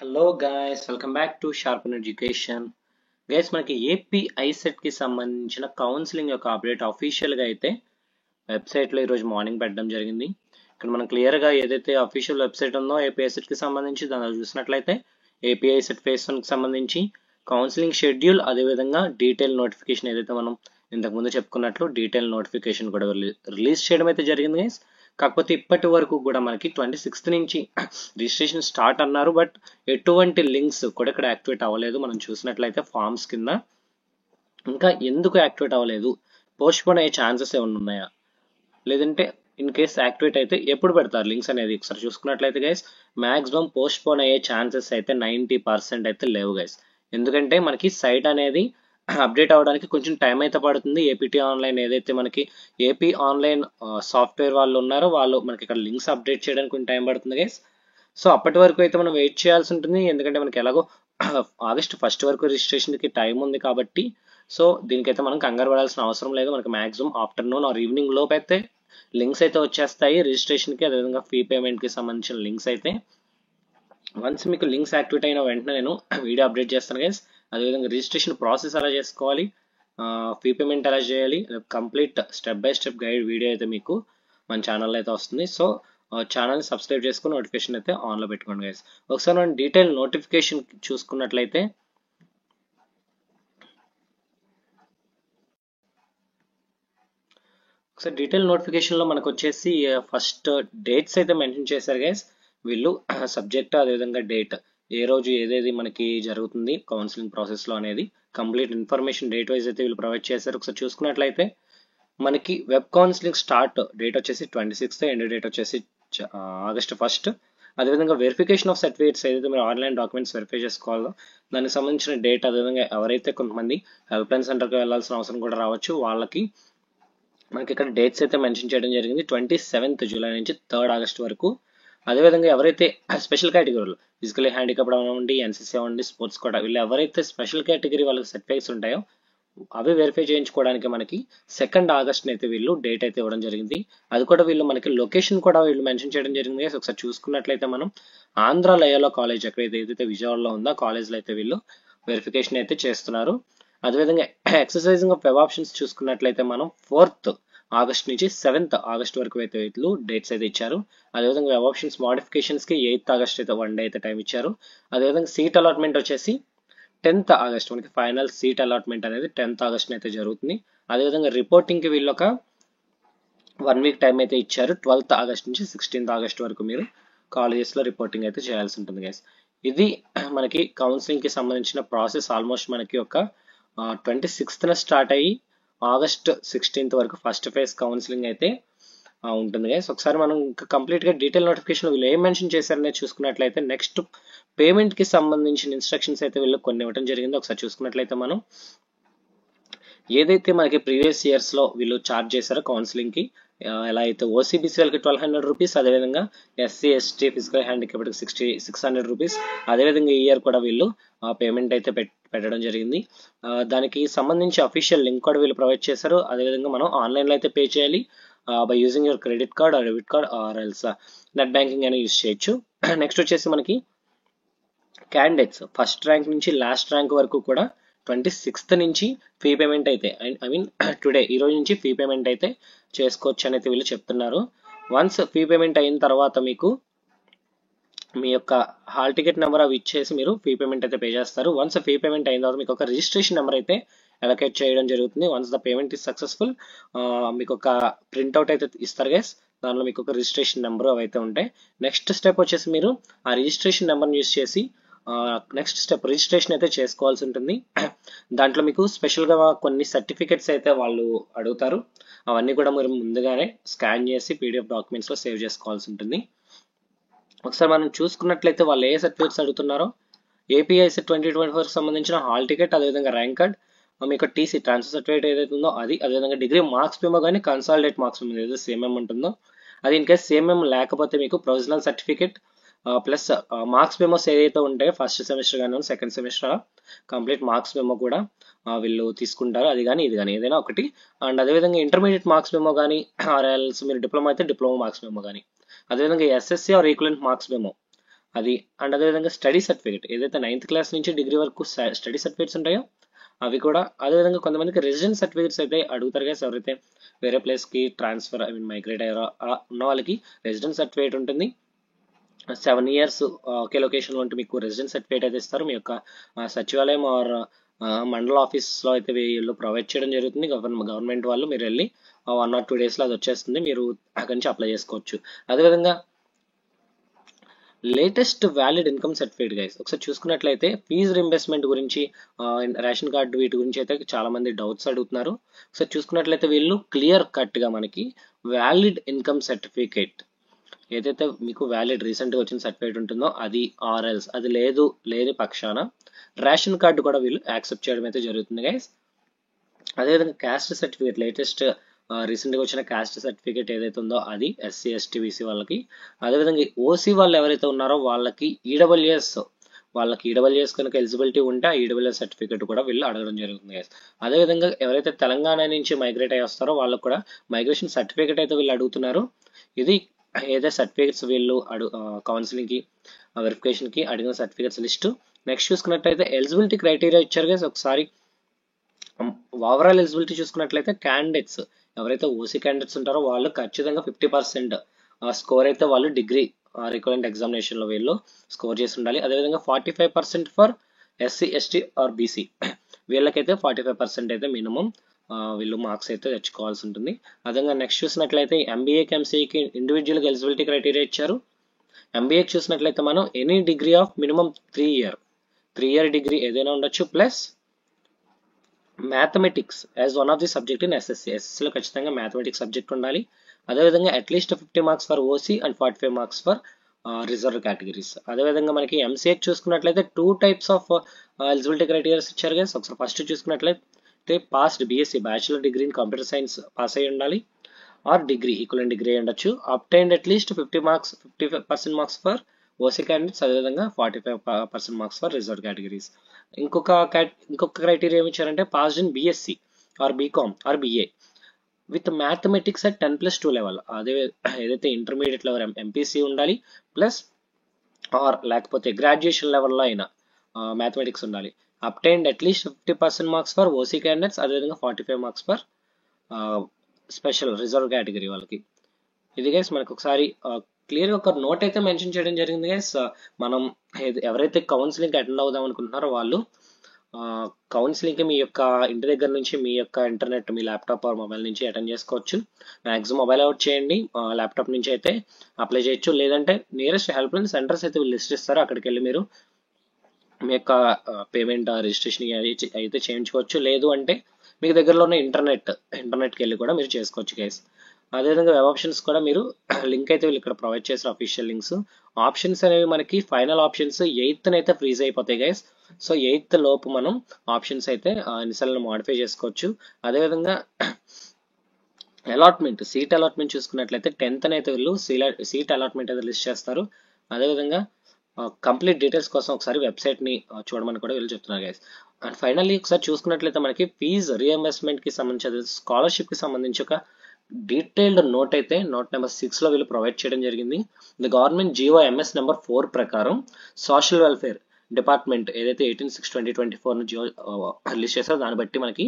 Hello guys, welcome back to sharpen education. Guys, మనకి AP ICET కి సంబంధించిన counselling యొక్క అప్డేట్ అఫీషియల్ గా అయితే వెబ్సైట్ లో ఈరోజు మార్నింగ్ పెట్టడం జరిగింది. ఇక్కడ మనం క్లియర్ గా ఏదైతే అఫీషియల్ వెబ్సైట్ ఉందో ఏపీ ఐసెట్ కి సంబంధించి దానిలో చూసినట్లయితే ఏపీ ఐసెట్ ఫేజ్ 1 కి సంబంధించి కౌన్సిలింగ్ షెడ్యూల్, అదేవిధంగా డీటెయిల్ నోటిఫికేషన్ ఏదైతే మనం ఇంతకుముందు చెప్పుకున్నట్లు డీటెయిల్ నోటిఫికేషన్ కూడా రిలీజ్ చేయడం అయితే జరిగింది గైస్. కాకపోతే ఇప్పటి వరకు కూడా మనకి 26th నుంచి రిజిస్ట్రేషన్ స్టార్ట్ అన్నారు, బట్ ఎటువంటి లింక్స్ కూడా ఇక్కడ యాక్టివేట్ అవ్వలేదు. మనం చూసినట్లయితే ఫార్మ్స్ కింద ఇంకా ఎందుకు యాక్టివేట్ అవ్వలేదు, పోస్ట్ పోన్ అయ్యే ఛాన్సెస్ ఏమైనా ఉన్నాయా, లేదంటే ఇన్ కేస్ యాక్టివేట్ అయితే ఎప్పుడు పెడతారు లింక్స్ అనేది ఒకసారి చూసుకున్నట్లయితే గైస్ మాక్సిమం పోస్ట్ పోన్ అయ్యే ఛాన్సెస్ అయితే 90% అయితే లేవు గైస్. ఎందుకంటే మనకి సైట్ అనేది అప్డేట్ అవ్వడానికి కొంచెం టైం అయితే పడుతుంది. ఏపీటీ ఆన్లైన్ ఏదైతే మనకి ఏపీ ఆన్లైన్ సాఫ్ట్వేర్ వాళ్ళు ఉన్నారో వాళ్ళు మనకి ఇక్కడ లింక్స్ అప్డేట్ చేయడానికి కొంచెం టైం పడుతుంది గైస్. సో అప్పటి వరకు అయితే మనం వెయిట్ చేయాల్సి ఉంటుంది, ఎందుకంటే మనకి ఎలాగో ఆగస్ట్ 1 వరకు రిజిస్ట్రేషన్కి టైం ఉంది కాబట్టి. సో దీనికైతే మనం కంగారు పడాల్సిన అవసరం లేదు. మనకి మాక్సిమం ఆఫ్టర్నూన్ ఆర్ ఈవినింగ్ లోపు అయితే లింక్స్ అయితే వచ్చేస్తాయి రిజిస్ట్రేషన్కి, అదేవిధంగా ఫీ పేమెంట్కి సంబంధించిన లింక్స్ అయితే. వన్స్ మీకు లింక్స్ యాక్టివేట్ అయిన వెంటనే నేను వీడియో అప్డేట్ చేస్తాను గైస్. అదేవిధంగా రిజిస్ట్రేషన్ ప్రాసెస్ ఎలా చేసుకోవాలి, ఫీ పేమెంట్ ఎలా చేయాలి, complete step by step guide video అయితే మీకు మన ఛానల్లో అయితే వస్తుంది. సో ఛానల్ని సబ్స్క్రైబ్ చేసుకుని నోటిఫికేషన్ అయితే ఆన్లో పెట్టుకోండి గైస్. ఒకసారి మనం డీటెయిల్ నోటిఫికేషన్ చూసుకున్నట్లయితే ఒకసారి డీటెయిల్ నోటిఫికేషన్లో మనకు వచ్చేసి ఫస్ట్ డేట్స్ అయితే మెన్షన్ చేశారు గైస్ వీళ్ళు. సబ్జెక్ట్, అదేవిధంగా డేట్, ఏ రోజు ఏదేది మనకి జరుగుతుంది కౌన్సిలింగ్ ప్రాసెస్లో అనేది కంప్లీట్ ఇన్ఫర్మేషన్ డేట్ వైజ్ అయితే వీళ్ళు ప్రొవైడ్ చేశారు. ఒకసారి చూసుకున్నట్లయితే మనకి వెబ్ కౌన్సిలింగ్ స్టార్ట్ డేట్ వచ్చేసి 26th, ఎండ్ డేట్ వచ్చేసి ఆగస్ట్ 1. అదేవిధంగా వెరిఫికేషన్ ఆఫ్ సర్టిఫికేట్స్ ఏదైతే మీరు ఆన్లైన్ డాక్యుమెంట్స్ వెరిఫై చేసుకోవాలో దానికి సంబంధించిన డేట్, అదేవిధంగా ఎవరైతే కొంతమంది హెల్ప్ లైన్ సెంటర్కి వెళ్ళాల్సిన అవసరం కూడా రావచ్చు వాళ్ళకి మనకి ఇక్కడ డేట్స్ అయితే మెన్షన్ చేయడం జరిగింది. 27th జూలై నుంచి 3rd ఆగస్ట్ వరకు. అదేవిధంగా ఎవరైతే స్పెషల్ కేటగిరీలో ఫిజికలీ హ్యాండిక్యాప్డ్ అవ్వండి, ఎన్సీసీ అవ్వండి, స్పోర్ట్స్ కోటా, వీళ్ళు ఎవరైతే స్పెషల్ కేటగిరీ వాళ్ళకి సర్టిఫికేట్స్ ఉంటాయో అవి వెరిఫై చేయించుకోవడానికి మనకి 2nd ఆగస్ట్ అయితే వీళ్ళు డేట్ అయితే ఇవ్వడం జరిగింది. అది కూడా వీళ్ళు మనకి లొకేషన్ కూడా వీళ్ళు మెన్షన్ చేయడం జరిగింది. ఒకసారి చూసుకున్నట్లయితే మనం ఆంధ్ర లయోలా కాలేజ్ ఎక్కడైతే ఏదైతే విజయవాడలో ఉందో ఆ కాలేజ్లో అయితే వీళ్ళు వెరిఫికేషన్ అయితే చేస్తున్నారు. అదేవిధంగా ఎక్సర్సైజింగ్ ఆఫ్ వెబ్ ఆప్షన్స్ చూసుకున్నట్లయితే మనం 4th ఆగస్ట్ నుంచి 7th ఆగస్ట్ వరకు అయితే వీళ్ళు డేట్స్ అయితే ఇచ్చారు. అదేవిధంగా వెబ్ ఆప్షన్స్ మోడిఫికేషన్స్కి 8th ఆగస్ట్ అయితే 1 డే అయితే టైం ఇచ్చారు. అదేవిధంగా సీట్ అలాట్మెంట్ వచ్చేసి 10th ఆగస్ట్, మనకి ఫైనల్ సీట్ అలాట్మెంట్ అనేది 10th ఆగస్ట్ అయితే జరుగుతుంది. అదేవిధంగా రిపోర్టింగ్కి వీళ్ళు ఒక 1 వీక్ టైం అయితే ఇచ్చారు. 12th ఆగస్ట్ నుంచి 16th ఆగస్ట్ వరకు మీరు కాలేజెస్లో రిపోర్టింగ్ అయితే చేయాల్సి ఉంటుంది గైస్. ఇది మనకి కౌన్సిలింగ్కి సంబంధించిన ప్రాసెస్. ఆల్మోస్ట్ మనకి ఒక 26th స్టార్ట్ అయ్యి ఆగస్ట్ 16th వరకు ఫస్ట్ ఫేజ్ కౌన్సిలింగ్ అయితే ఉంటుంది గైస్. ఒకసారి మనం కంప్లీట్గా డీటెయిల్ నోటిఫికేషన్ వీళ్ళు ఏం మెన్షన్ చేశారనేది చూసుకున్నట్లయితే నెక్స్ట్ పేమెంట్కి సంబంధించిన ఇన్స్ట్రక్షన్స్ అయితే వీళ్ళు కొన్ని ఇవ్వడం జరిగింది. ఒకసారి చూసుకున్నట్లయితే మనం ఏదైతే మనకి ప్రీవియస్ ఇయర్స్లో వీళ్ళు ఛార్జ్ చేశారో కౌన్సిలింగ్కి, ఎలా అయితే ఓసీబీసీ వాళ్ళకి 1200 రూపీస్, అదేవిధంగా ఎస్సీ ఎస్టీ ఫిజికల్ హ్యాండిక్యాప్డ్కి 600 రూపీస్, అదేవిధంగా ఈ ఇయర్ కూడా వీళ్ళు పేమెంట్ అయితే పెట్టడం జరిగింది. దానికి సంబంధించి అఫీషియల్ లింక్ కూడా వీళ్ళు ప్రొవైడ్ చేశారు. అదేవిధంగా మనం ఆన్లైన్లో అయితే పే చేయాలి by using your credit card or debit card or else net banking అయినా యూజ్ చేయొచ్చు. నెక్స్ట్ వచ్చేసి మనకి క్యాండిడేట్స్ ఫస్ట్ ర్యాంక్ నుంచి లాస్ట్ ర్యాంక్ వరకు కూడా 26th నుంచి ఫీ పేమెంట్ అయితే ఐ మీన్ టుడే ఈ రోజు నుంచి ఫీ పేమెంట్ అయితే చేసుకోవచ్చు అని అయితే వీళ్ళు చెప్తున్నారు. వన్స్ ఫీ పేమెంట్ అయిన తర్వాత మీకు మీ యొక్క హాల్ టికెట్ నెంబర్ అవి ఇచ్చేసి మీరు ఫీ పేమెంట్ అయితే పే చేస్తారు. వన్స్ ఫీ పేమెంట్ అయిన తర్వాత మీకు ఒక రిజిస్ట్రేషన్ నెంబర్ అయితే అలొకేట్ చేయడం జరుగుతుంది. Once the payment is successful మీకు ఒక ప్రింట్అవుట్ అయితే ఇస్తారు గైస్. దానిలో మీకు ఒక రిజిస్ట్రేషన్ నెంబర్ అవి అయితే ఉంటాయి. నెక్స్ట్ స్టెప్ వచ్చేసి మీరు ఆ రిజిస్ట్రేషన్ నెంబర్ని యూజ్ చేసి నెక్స్ట్ స్టెప్ రిజిస్ట్రేషన్ అయితే చేసుకోవాల్సి ఉంటుంది. దాంట్లో మీకు స్పెషల్గా కొన్ని సర్టిఫికెట్స్ అయితే వాళ్ళు అడుగుతారు. అవన్నీ కూడా మీరు ముందుగానే స్కాన్ చేసి పీడిఎఫ్ డాక్యుమెంట్స్లో సేవ్ చేసుకోవాల్సి ఉంటుంది. ఒకసారి మనం చూసుకున్నట్లయితే వాళ్ళు ఏ సర్టిఫికేట్స్ అడుగుతున్నారో ఏపీఐసెట్ 2024 సంబంధించిన హాల్ టికెట్, అదేవిధంగా ర్యాంక్ కార్డ్, మీకు టీసీ ట్రాన్స్ఫర్ సర్టిఫికేట్ ఏదైతే ఉందో అది, అదేవిధంగా డిగ్రీ మార్క్స్ మేమో కానీ కన్సాలిడేట్ మార్క్స్ మేమో ఏదైతే సేమ్ ఉంటుందో అది. ఇన్ కేస్ సేమ్ లేకపోతే మీకు provisional certificate plus marks memos ఏదైతే ఉంటాయో ఫస్ట్ సెమిస్టర్ కానీ second semester complete marks memo కూడా వీళ్ళు తీసుకుంటారు. అది కానీ ఇది కానీ ఏదైనా ఒకటి. అండ్ అదేవిధంగా ఇంటర్మీడియట్ మార్క్స్ మెమో కానీ ఆర్ఎల్స్ మీరు డిప్లొమా అయితే డిప్లొమా మార్క్స్ మెమో కానీ, అదేవిధంగా SSC or equivalent marks memo అది అండ్ అదేవిధంగా స్టడీ సర్టిఫికేట్ ఏదైతే 9th క్లాస్ నుంచి డిగ్రీ వరకు స్టడీ సర్టిఫికేట్స్ ఉంటాయో అవి కూడా, అదేవిధంగా కొంతమందికి రెసిడెన్స్ సర్టిఫికేట్స్ అయితే అడుగుతారు కదా, ఎవరైతే వేరే ప్లేస్కి ట్రాన్స్ఫర్ మైగ్రేట్ అయ్యారో ఉన్న వాళ్ళకి రెసిడెన్స్ సర్టిఫికేట్ ఉంటుంది. 7 years ఒకే లొకేషన్లో ఉంటే మీకు రెసిడెన్స్ సర్టిఫికేట్ అయితే ఇస్తారు. మీ యొక్క సచివాలయం ఆర్ మండల ఆఫీస్లో అయితే వీళ్ళు ప్రొవైడ్ చేయడం జరుగుతుంది. గవర్నమెంట్ వాళ్ళు, మీరు వెళ్ళి 1 or 2 daysలో అది వచ్చేస్తుంది. మీరు అక్కడి నుంచి అప్లై చేసుకోవచ్చు. అదేవిధంగా latest valid income certificate guys ఒకసారి చూసుకున్నట్లయితే ఫీజు రింబర్స్మెంట్ గురించి, రేషన్ కార్డు వీటి గురించి అయితే చాలా మంది డౌట్స్ అడుగుతున్నారు. ఒకసారి చూసుకున్నట్లయితే వీళ్ళు క్లియర్ కట్ గా మనకి వ్యాలిడ్ ఇన్కమ్ సర్టిఫికేట్ ఏదైతే మీకు వ్యాలిడ్ రీసెంట్గా వచ్చిన సర్టిఫికేట్ ఉంటుందో అది, ఆర్ఎల్స్ అది లేని పక్షాన రేషన్ కార్డు కూడా వీళ్ళు యాక్సెప్ట్ చేయడం అయితే జరుగుతుంది గైస్. అదేవిధంగా క్యాస్ట్ సర్టిఫికేట్ లేటెస్ట్ రీసెంట్గా వచ్చిన క్యాస్ట్ సర్టిఫికేట్ ఏదైతే ఉందో అది ఎస్సీ ఎస్టీ బీసీ వాళ్ళకి. అదేవిధంగా ఓసీ వాళ్ళు ఎవరైతే ఉన్నారో వాళ్ళకి ఈడబ్ల్యూఎస్ కనుక ఎలిజిబిలిటీ ఉంటే ఆ ఈడబ్ల్యూఎస్ సర్టిఫికేట్ కూడా వీళ్ళు అడగడం జరుగుతుంది గైస్. అదేవిధంగా ఎవరైతే తెలంగాణ నుంచి మైగ్రేట్ అయ్యి వస్తారో వాళ్ళకు కూడా మైగ్రేషన్ సర్టిఫికేట్ అయితే వీళ్ళు అడుగుతున్నారు. ఇది ఏదైతే సర్టిఫికేట్స్ వీళ్ళు కౌన్సిలింగ్కి వెరిఫికేషన్కి అడిగిన సర్టిఫికేట్స్ లిస్టు. నెక్స్ట్ చూసుకున్నట్లయితే ఎలిజిబిలిటీ క్రైటీరియా ఇచ్చారు గైస్. ఒకసారి ఓవరాల్ ఎలిజిబిలిటీ చూసుకున్నట్లయితే క్యాండిడేట్స్ ఎవరైతే ఓసీ క్యాండిడేట్స్ ఉంటారో వాళ్ళు ఖచ్చితంగా 50% స్కోర్ అయితే వాళ్ళు డిగ్రీ రిక్వైర్మెంట్ ఎగ్జామినేషన్లో వీళ్ళు స్కోర్ చేసి ఉండాలి. అదేవిధంగా 45% for SC ST or BC వీళ్ళకైతే 45% అయితే మినిమం వీళ్ళు మార్క్స్ అయితే తెచ్చుకోవాల్సి ఉంటుంది. అదేవిధంగా నెక్స్ట్ చూసినట్లయితే ఎంబీఏకి ఎంసీఏకి ఇండివిజువల్గా ఎలిజిబిలిటీ క్రైటీరియా ఇచ్చారు. ఎంబీఏకి చూసినట్లయితే మనం any degree of minimum 3 year degree ఏదైనా ఉండొచ్చు, plus mathematics as one of the subject in ఎస్ఎస్సిలో ఖచ్చితంగా మ్యాథమెటిక్స్ సబ్జెక్ట్ ఉండాలి. అదేవిధంగా at least 50 marks for OC and 45 marks for reserve categories. అదేవిధంగా మనకి ఎంసీఏకి చూసుకున్నట్లయితే 2 types ఆఫ్ ఎలిజిబిలిటీ క్రైటీరియాస్ ఇచ్చారు గైస్. ఒకసారి ఫస్ట్ చూసుకున్నట్లయితే passed BSc bachelor degree in computer science pass అయ్యి ఉండాలి, ఆర్ డిగ్రీ ఈక్వలెంట్ డిగ్రీ ఉండొచ్చు. Obtained at least 50% marks for OC candidates, అదేవిధంగా 45% మార్క్స్ ఫర్ రిజర్వ్ కేటగిరీస్. ఇంకొక క్రైటీరియా ఏమి ఇచ్చారంటే passed in BSc or BCom or BA with mathematics at 10+2 level. అదే ఏదైతే intermediate level MPC ఉండాలి, ప్లస్ ఆర్ లేకపోతే graduation లెవెల్లో అయినా మ్యాథమెటిక్స్ ఉండాలి. Obtained at least 50% marks for OC candidates, అదేవిధంగా 45 marks for special reserve category వాళ్ళకి. ఇది గైస్ మనకు ఒకసారి క్లియర్గా ఒక నోట్ అయితే మెన్షన్ చేయడం జరిగింది గైస్. మనం ఎవరైతే కౌన్సిలింగ్ అటెండ్ అవుదాం అనుకుంటున్నారో వాళ్ళు కౌన్సిలింగ్కి మీ యొక్క ఇంటి దగ్గర నుంచి మీ యొక్క internet, me laptop or mobile నుంచి అటెండ్ చేసుకోవచ్చు. మ్యాక్సిమం మొబైల్ అవుట్ చేయండి, ల్యాప్టాప్ నుంచి అయితే అప్లై చేయొచ్చు. లేదంటే నియరెస్ట్ హెల్ప్ లైన్ సెంటర్స్ అయితే వీళ్ళు లిస్ట్ ఇస్తారు, అక్కడికి వెళ్ళి మీరు మీ యొక్క పేమెంట్ రిజిస్ట్రేషన్ అయితే చేయించుకోవచ్చు. లేదు అంటే మీకు దగ్గరలో ఉన్న ఇంటర్నెట్కి వెళ్ళి కూడా మీరు చేసుకోవచ్చు గైస్. అదేవిధంగా వెబ్ ఆప్షన్స్ కూడా మీరు లింక్ అయితే వీళ్ళు ఇక్కడ ప్రొవైడ్ చేసిన అఫీషియల్ లింక్స్. ఆప్షన్స్ అనేవి మనకి ఫైనల్ ఆప్షన్స్ 8th అయితే ఫ్రీజ్ అయిపోతాయి గైస్. సో 8th లోపు మనం ఆప్షన్స్ అయితే ఎన్నిసార్లు మాడిఫై చేసుకోవచ్చు. అదేవిధంగా సీట్ అలాట్మెంట్ చూసుకున్నట్లయితే 10th అయితే వీళ్ళు సీట్ అలాట్మెంట్ అయితే లిస్ట్ చేస్తారు. అదేవిధంగా కంప్లీట్ డీటెయిల్స్ కోసం ఒకసారి వెబ్సైట్ని చూడమని కూడా వీళ్ళు చెప్తున్నారు గైస్. అండ్ ఫైనల్లీ ఒకసారి చూసుకున్నట్లయితే మనకి ఫీజు రీఎంబర్స్మెంట్కి సంబంధించి, స్కాలర్షిప్కి సంబంధించి ఒక డీటెయిల్డ్ నోట్ అయితే నోట్ నెంబర్ 6లో వీళ్ళు ప్రొవైడ్ చేయడం జరిగింది. The government GO MS number 4 ప్రకారం సోషల్ వెల్ఫేర్ డిపార్ట్మెంట్ ఏదైతే 18/6/2024 జీవో రిలీజ్ చేస్తారో దాన్ని బట్టి మనకి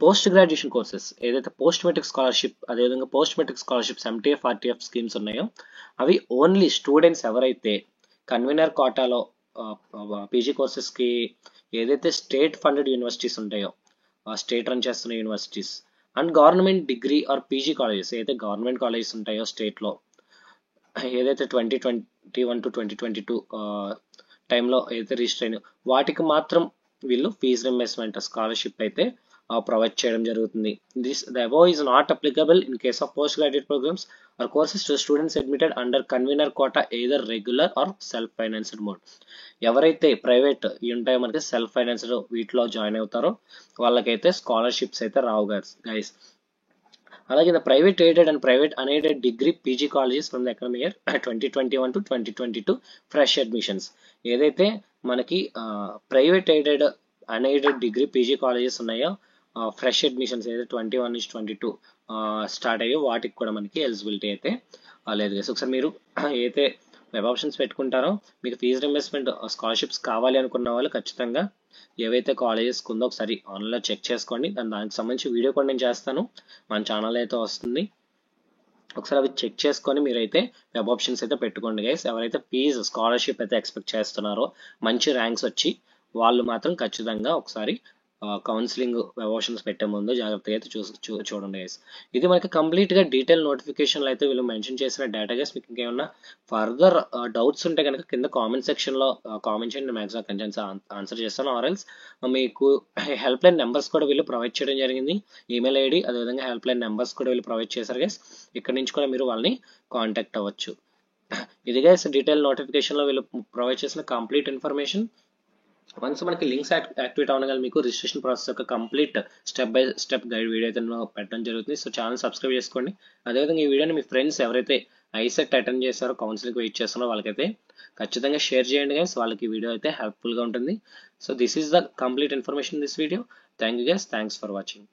పోస్ట్ గ్రాడ్యుయేషన్ కోర్సెస్ ఏదైతే పోస్ట్ మెట్రిక్ స్కాలర్షిప్, అదేవిధంగా post matric scholarships MTF RTF schemes ఉన్నాయో అవి ఓన్లీ స్టూడెంట్స్ ఎవరైతే కన్వీనర్ కోటాలో పీజీ కోర్సెస్కి ఏదైతే స్టేట్ ఫండెడ్ యూనివర్సిటీస్ ఉంటాయో, స్టేట్ రన్ చేస్తున్న universities and government degree or PG colleges ఏదైతే గవర్నమెంట్ కాలేజెస్ ఉంటాయో స్టేట్లో ఏదైతే 2021 to 2022 టైంలో ఏదైతే రిజిస్టర్ అయిన వాటికి మాత్రం వీళ్ళు ఫీజు రింబర్స్మెంట్ స్కాలర్షిప్ అయితే ప్రొవైడ్ చేయడం జరుగుతుంది. The above is not applicable in case of postgraduate programs or courses to students admitted under convener quota either regular or self-financed mode. ఎవరైతే ప్రైవేట్ ఉంటాయో మనకి సెల్ఫ్ ఫైనాన్స్డ్ వీటిలో జాయిన్ అవుతారో వాళ్ళకైతే scholarships అయితే రావు గైస్. అలాగే private aided and private unaided degree PG colleges from the academic year 2021 to 2022 fresh admissions ఏదైతే మనకి private aided unaided degree PG colleges ఉన్నాయో ఫ్రెష్ అడ్మిషన్స్ ఏదైతే 21 నుంచి 22 స్టార్ట్ అయ్యో వాటికి కూడా మనకి ఎలిజిబిలిటీ అయితే లేదు గైస్, ఒకసారి మీరు అయితే వెబ్ ఆప్షన్స్ పెట్టుకుంటారో మీకు ఫీజు రింబర్స్మెంట్ స్కాలర్షిప్స్ కావాలి అనుకున్న వాళ్ళు ఖచ్చితంగా ఏవైతే కాలేజెస్ ఉందో ఒకసారి ఆన్లైన్లో చెక్ చేసుకోండి. దానికి సంబంధించి వీడియో కూడా నేను చేస్తాను, మన ఛానల్ అయితే వస్తుంది. ఒకసారి అవి చెక్ చేసుకొని మీరైతే వెబ్ ఆప్షన్స్ అయితే పెట్టుకోండి గైస్. ఎవరైతే ఫీజు స్కాలర్షిప్ అయితే ఎక్స్పెక్ట్ చేస్తున్నారో మంచి ర్యాంక్స్ వచ్చి వాళ్ళు మాత్రం ఖచ్చితంగా ఒకసారి కౌన్సిలింగ్ వెబ్ ఆప్షన్స్ పెట్టే ముందు జాగ్రత్తగా అయితే చూడండి గైస్. ఇది మనకి కంప్లీట్గా డీటెయిల్ నోటిఫికేషన్లు అయితే వీళ్ళు మెన్షన్ చేసిన డేటా గైస్. మీకు ఇంకేమన్నా ఫర్దర్ డౌట్స్ ఉంటే కనుక కింద కామెంట్ సెక్షన్లో కామెంట్ చేయండి, మ్యాక్సిమం కంటెంట్స్ ఆన్సర్ చేస్తాను. ఆర్ఎల్స్ మీకు హెల్ప్ లైన్ నెంబర్స్ కూడా వీళ్ళు ప్రొవైడ్ చేయడం జరిగింది, ఈమెయిల్ ఐడి అదేవిధంగా హెల్ప్ లైన్ నెంబర్స్ కూడా వీళ్ళు ప్రొవైడ్ చేశారు గైస్. ఇక్కడ నుంచి కూడా మీరు వాళ్ళని కాంటాక్ట్ అవ్వచ్చు. ఇది గైస్ డీటెయిల్ నోటిఫికేషన్లో వీళ్ళు ప్రొవైడ్ చేసిన కంప్లీట్ ఇన్ఫర్మేషన్. వన్స్ మనకి లింక్స్ యాక్టివేట్ అవ్వగానే మీకు రిజిస్ట్రేషన్ ప్రాసెస్ యొక్క complete step by step guide video అయితే పెట్టడం జరుగుతుంది. సో ఛానల్ సబ్స్క్రైబ్ చేసుకోండి. అదేవిధంగా ఈ వీడియోని మీ ఫ్రెండ్స్ ఎవరైతే ఐసెట్ అటెండ్ చేస్తారో, కౌన్సిలింగ్ వెయిట్ చేస్తున్నారో వాళ్ళకైతే ఖచ్చితంగా షేర్ చేయండి గైస్. వాళ్ళకి ఈ వీడియో అయితే హెల్ప్ఫుల్గా ఉంటుంది. So this is the complete information in this video. Thank you guys, thanks for watching.